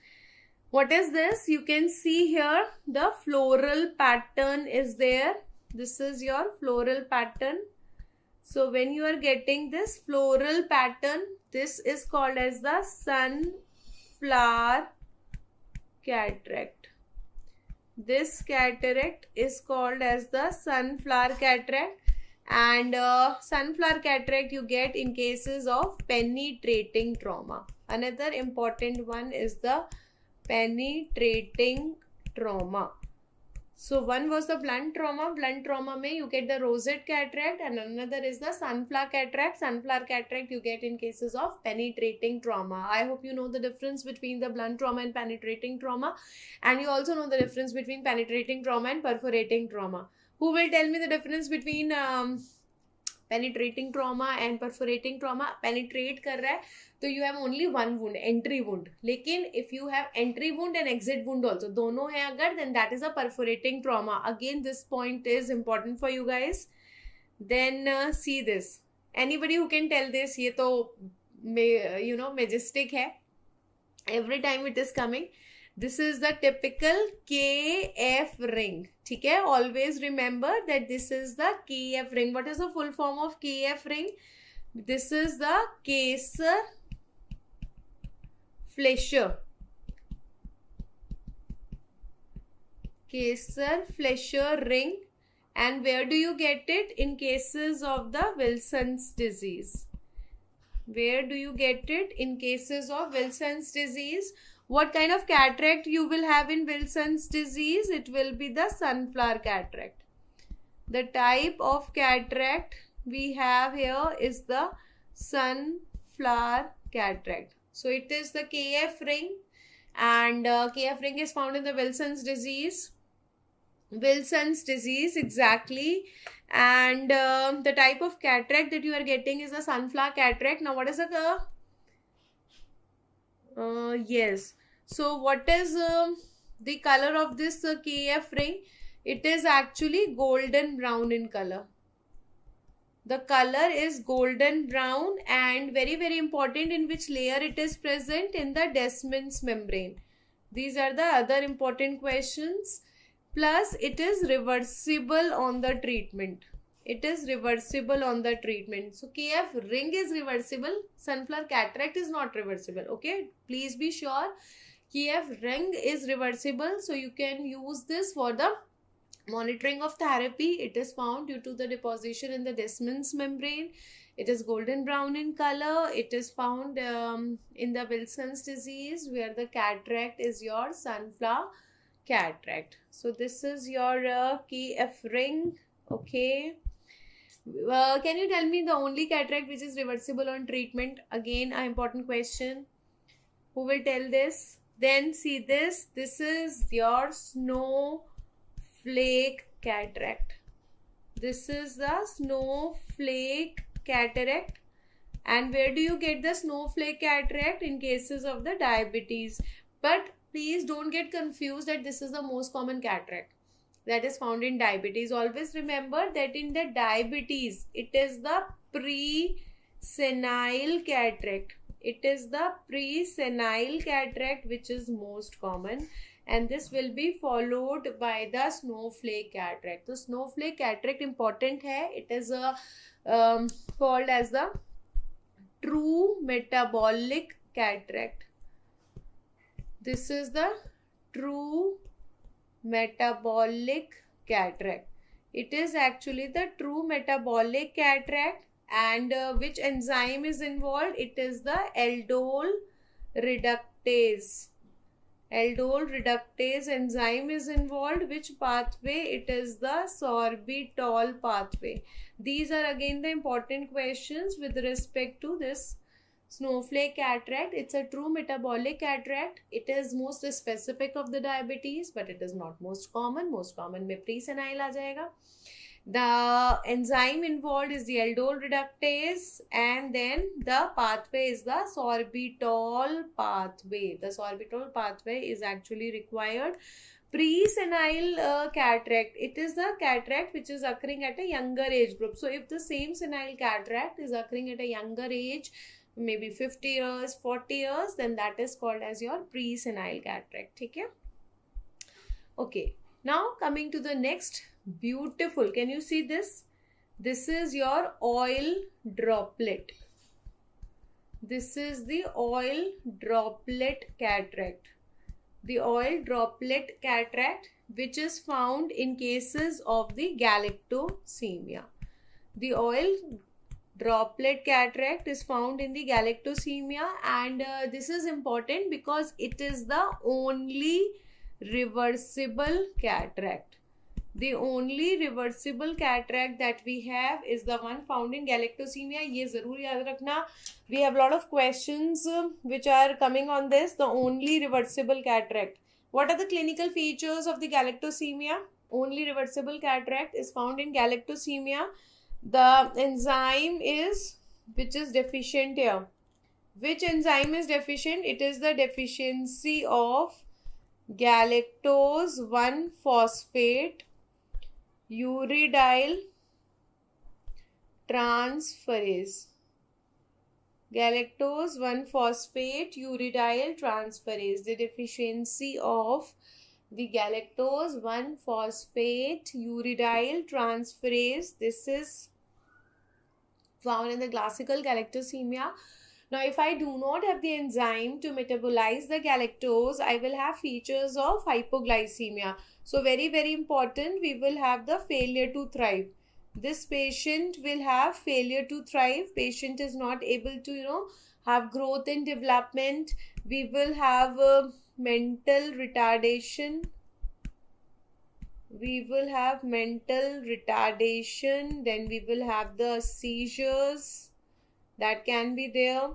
[SPEAKER 1] What is this? You can see here the floral pattern is there. This is your floral pattern. So when you are getting this floral pattern, this is called as the sunflower cataract. This cataract is called as the sunflower cataract, and sunflower cataract you get in cases of penetrating trauma. Another important one is the penetrating trauma. So one was the blunt trauma. Blunt trauma mein you get the rosette cataract, and another is the sunflower cataract. Sunflower cataract you get in cases of penetrating trauma. I hope you know the difference between the blunt trauma and penetrating trauma, and you also know the difference between penetrating trauma and perforating trauma. Who will tell me the difference between penetrating trauma and perforating trauma? Penetrate कर रहा है तो you have only one wound, entry wound. लेकिन if you have entry wound and exit wound also, दोनों है अगर, then that is a perforating trauma. Again, this point is important for you guys. Then see this. Anybody who can tell this? ये तो majestic है. Every time it is coming. This is the typical KF ring. ठीक है? Always remember that this is the KF ring. What is the full form of KF ring? This is the Kayser-Fleischer. Kayser-Fleischer ring. And where do you get it? In cases of the Wilson's disease. Where do you get it? In cases of Wilson's disease. What kind of cataract you will have in Wilson's disease? It will be the sunflower cataract. The type of cataract we have here is the sunflower cataract. So it is the KF ring, and KF ring is found in the Wilson's disease. Wilson's disease, exactly. And the type of cataract that you are getting is the sunflower cataract. Now what is the yes. So what is the color of this KF ring? It is actually golden brown in color. The color is golden brown, and very, very important, in which layer it is present? In the Descemet's membrane. These are the other important questions. Plus it is reversible on the treatment. It is reversible on the treatment. So KF ring is reversible. Sunflower cataract is not reversible. Okay, please be sure. KF ring is reversible. So you can use this for the monitoring of therapy. It is found due to the deposition in the Descemet's membrane. It is golden brown in color. It is found in the Wilson's disease, where the cataract is your sunflower cataract. So this is your KF ring. Okay. Can you tell me the only cataract which is reversible on treatment? Again, an important question. Who will tell this? Then see this. This is your snowflake cataract. This is the snowflake cataract. And where do you get the snowflake cataract? In cases of the diabetes. But please don't get confused that this is the most common cataract that is found in diabetes. Always remember that in the diabetes, it is the pre-senile cataract. It is the pre-senile cataract which is most common, and this will be followed by the snowflake cataract. So snowflake cataract important hai. It is called as the true metabolic cataract. This is the true metabolic cataract. It is actually the true metabolic cataract, and which enzyme is involved? It is the aldol reductase. Aldol reductase enzyme is involved. Which pathway? It is the sorbitol pathway. These are again the important questions with respect to this snowflake cataract. It's a true metabolic cataract. It is most specific of the diabetes, but it is not most common. Most common में pre-senile आ जाएगा. The enzyme involved is the aldol reductase, and then the pathway is the sorbitol pathway. The sorbitol pathway is actually required. Pre-senile cataract, it is the cataract which is occurring at a younger age group. So if the same senile cataract is occurring at a younger age, maybe 50 years, 40 years, then that is called as your pre-senile cataract. Okay? Okay. Now coming to the next, beautiful. Can you see this? This is your oil droplet. This is the oil droplet cataract. The oil droplet cataract, which is found in cases of the galactosemia. The oil droplet cataract is found in the galactosemia, and this is important because it is the only reversible cataract. The only reversible cataract that we have is the one found in galactosemia. ये ज़रूर याद रखना. We have a lot of questions which are coming on this. The only reversible cataract. What are the clinical features of the galactosemia? Only reversible cataract is found in galactosemia. The enzyme is which is deficient here. Which enzyme is deficient? It is the deficiency of galactose 1-phosphate uridyl transferase. Galactose 1-phosphate uridyl transferase. The deficiency of the galactose 1-phosphate uridyl transferase. This is found in the classical galactosemia. Now, if I do not have the enzyme to metabolize the galactose, I will have features of hypoglycemia. So, very, very important, we will have the failure to thrive. This patient will have failure to thrive. Patient is not able to, have growth and development. We will have mental retardation. We will have mental retardation. Then we will have the seizures. That can be there.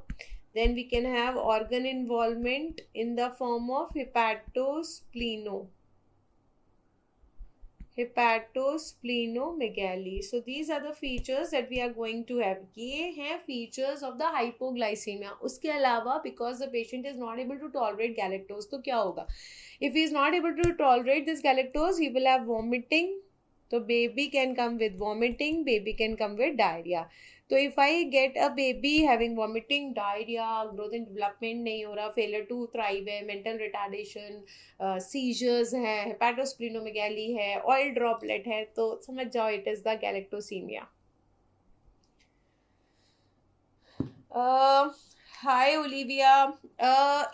[SPEAKER 1] Then we can have organ involvement in the form of hepatosplenomegaly. So these are the features that we are going to have. ये हैं features of the hypoglycemia. उसके अलावा, because the patient is not able to tolerate galactose, तो क्या होगा? If he is not able to tolerate this galactose, he will have vomiting. So baby can come with vomiting, baby can come with diarrhea. So if I get a baby having vomiting, diarrhea, growth and development नहीं हो रहा, failure to thrive है, mental retardation, seizures है, hepatosplenomegaly है, oil droplet है, तो समझ जाओ it is the galactosemia. Hi Olivia.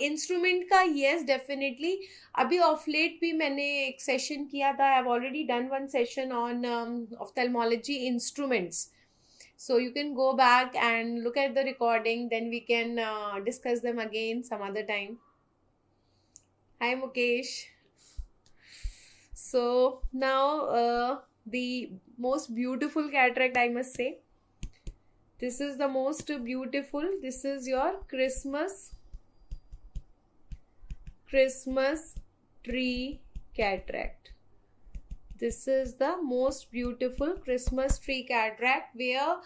[SPEAKER 1] Instrument का yes definitely. अभी of late भी मैंने एक session किया था. I have already done one session on ophthalmology instruments. So you can go back and look at the recording. Then we can discuss them again some other time. Hi Mukesh. So now the most beautiful cataract, I must say. This is the most beautiful. This is your Christmas tree cataract. This is the most beautiful Christmas tree cataract where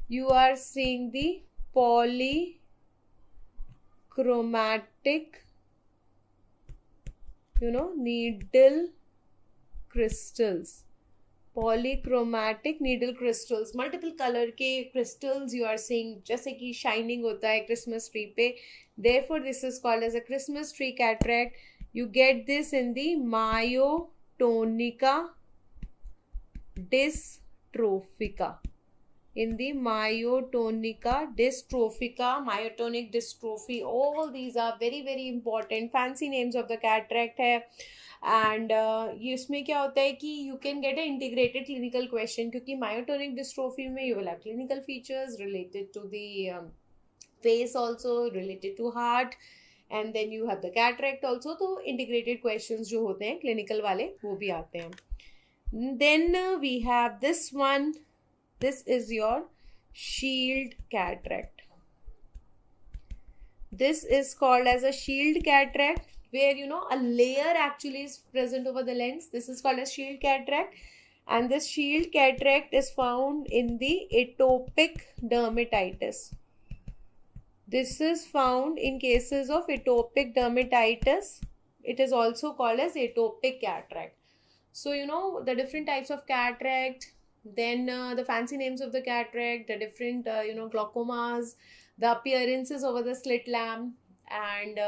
[SPEAKER 1] you are seeing the polychromatic, needle crystals. Polychromatic needle crystals. Multiple color के crystals you are seeing, जैसे कि shining होता है Christmas tree पे. Therefore, this is called as a Christmas tree cataract. You get this in the myotonica dystrophica. In the myotonica dystrophica, myotonic dystrophy, all these are very, very important fancy names of the cataract है. And इसमें क्या होता है कि you can get an integrated clinical question, क्योंकि myotonic dystrophy में you will have clinical features related to the face, also related to heart, and then you have the cataract also. तो integrated questions जो होते हैं clinical वाले वो भी आते हैं. Then we have this one. This is your shield cataract. This is called as a shield cataract, where a layer actually is present over the lens. This is called as shield cataract, and this shield cataract is found in the atopic dermatitis. This is found in cases of atopic dermatitis. It is also called as atopic cataract. So the different types of cataract, then the fancy names of the cataract, the different glaucomas, the appearances over the slit lamp, and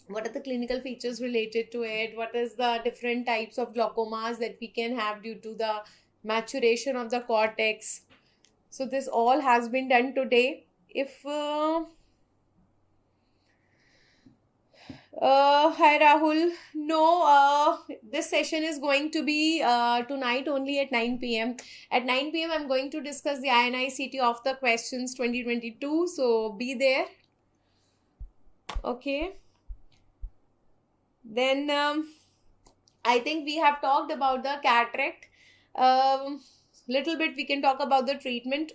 [SPEAKER 1] what are the clinical features related to it, what is the different types of glaucomas that we can have due to the maturation of the cortex. So this all has been done today. If hi Rahul. No, this session is going to be tonight only at 9 p.m. At 9 p.m. I'm going to discuss the INICT of the questions 2022. So be there. Okay. Then I think we have talked about the cataract. Little bit we can talk about the treatment.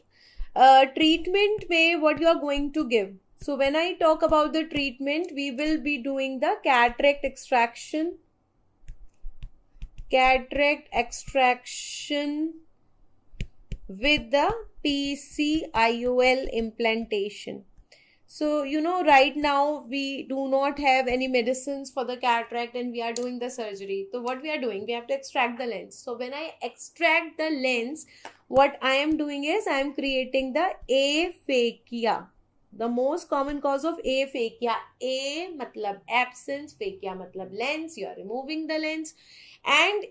[SPEAKER 1] Treatment may what you are going to give. So when I talk about the treatment, we will be doing the cataract extraction with the PCIOL implantation. So right now we do not have any medicines for the cataract and we are doing the surgery. So what we are doing, we have to extract the lens. So when I extract the lens, what I am doing is I am creating the aphakia. The most common cause of aphakia. A matlab absence, phakia matlab lens. You are removing the lens, and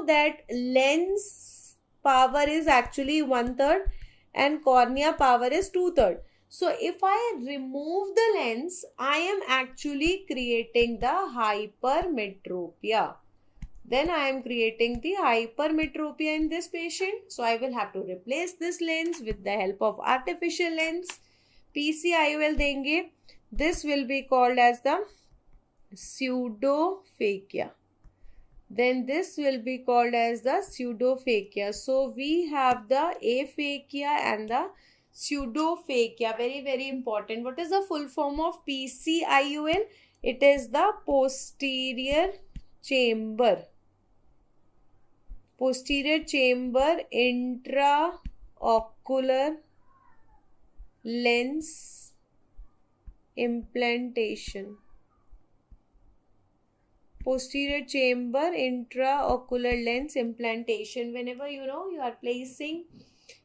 [SPEAKER 1] that lens power is actually 1/3 and cornea power is 2/3. So if I remove the lens, I am actually creating the hypermetropia. Then I am creating the hypermetropia in this patient. So I will have to replace this lens with the help of artificial lens. PCIOL देंगे. This will be called as the pseudophakia. Then this will be called as the pseudophakia. So we have the aphakia and the pseudophakia. Very, very important. What is the full form of PCIOL? It is the posterior chamber. Posterior chamber intraocular lens implantation. Posterior chamber intraocular lens implantation. Whenever you are placing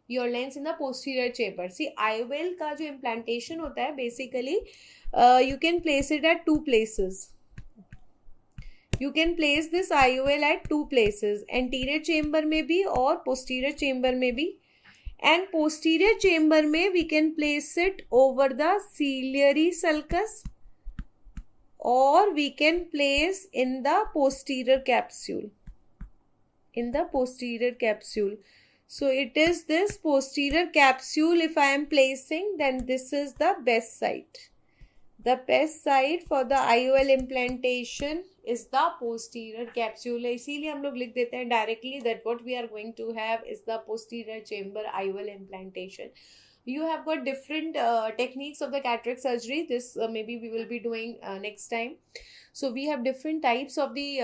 [SPEAKER 1] your lens in the posterior chamber. See, IOL का जो implantation होता है, basically you can place it at two places. You can place this IOL at two places. Anterior chamber में भी और posterior chamber में भी. And posterior chamber में we can place it over the ciliary sulcus, or we can place in the posterior capsule. In the posterior capsule. So it is this posterior capsule. If I am placing, then this is the best site. The best site for the IOL implantation is the posterior capsule. इसीलिए हम लोग लिख देते हैं directly that what we are going to have is the posterior chamber IOL implantation. You have got different techniques of the cataract surgery. This maybe we will be doing next time. So we have different types of the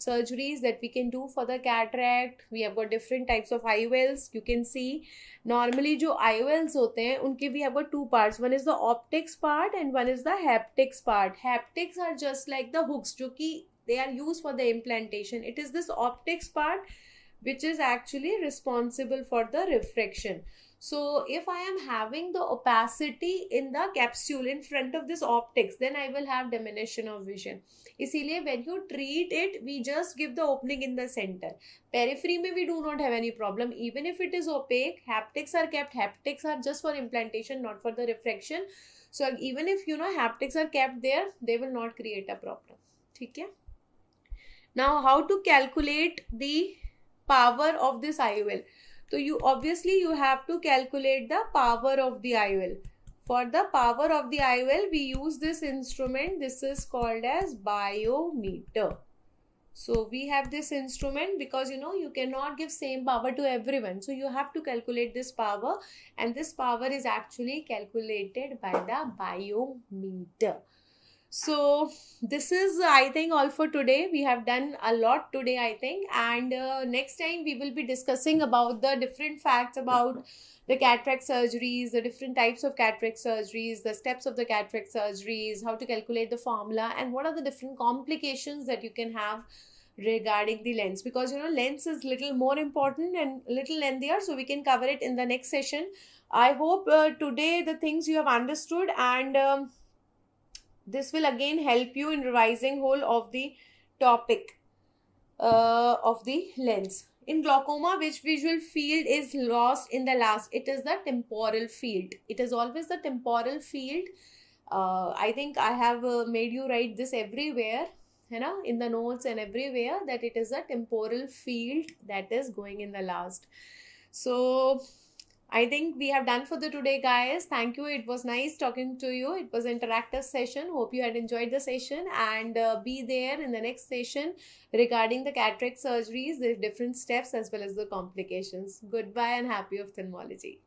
[SPEAKER 1] surgeries that we can do for the cataract. We have got different types of IOLs. You can see normally जो IOLs होते हैं उनके we have got two parts. One is the optics part and one is the haptics part. Haptics are just like the hooks जो कि they are used for the implantation. It is this optics part which is actually responsible for the refraction. So if I am having the opacity in the capsule in front of this optics, then I will have diminution of vision. इसीलिए when you treat it, we just give the opening in the center. Periphery में we do not have any problem. Even if it is opaque, haptics are kept. Haptics are just for implantation, not for the refraction. So even if haptics are kept there, they will not create a problem. ठीक है? Now how to calculate the power of this IOL? So you have to calculate the power of the IOL. For the power of the IOL, we use this instrument. This is called as biometer. So we have this instrument because you cannot give same power to everyone. So you have to calculate this power, and this power is actually calculated by the biometer. So this is, I think, all for today. We have done a lot today, I think, and next time we will be discussing about the different facts about the cataract surgeries, the different types of cataract surgeries, the steps of the cataract surgeries, how to calculate the formula, and what are the different complications that you can have regarding the lens, because lens is little more important and little lengthier, so we can cover it in the next session. I hope today the things you have understood, and this will again help you in revising whole of the topic of the lens. In glaucoma, which visual field is lost in the last? It is the temporal field. It is always the temporal field. I think I have made you write this everywhere, in the notes and everywhere, that it is a temporal field that is going in the last. So I think we have done for the today, guys. Thank you. It was nice talking to you. It was an interactive session. Hope you had enjoyed the session, and be there in the next session regarding the cataract surgeries, the different steps as well as the complications. Goodbye and happy ophthalmology.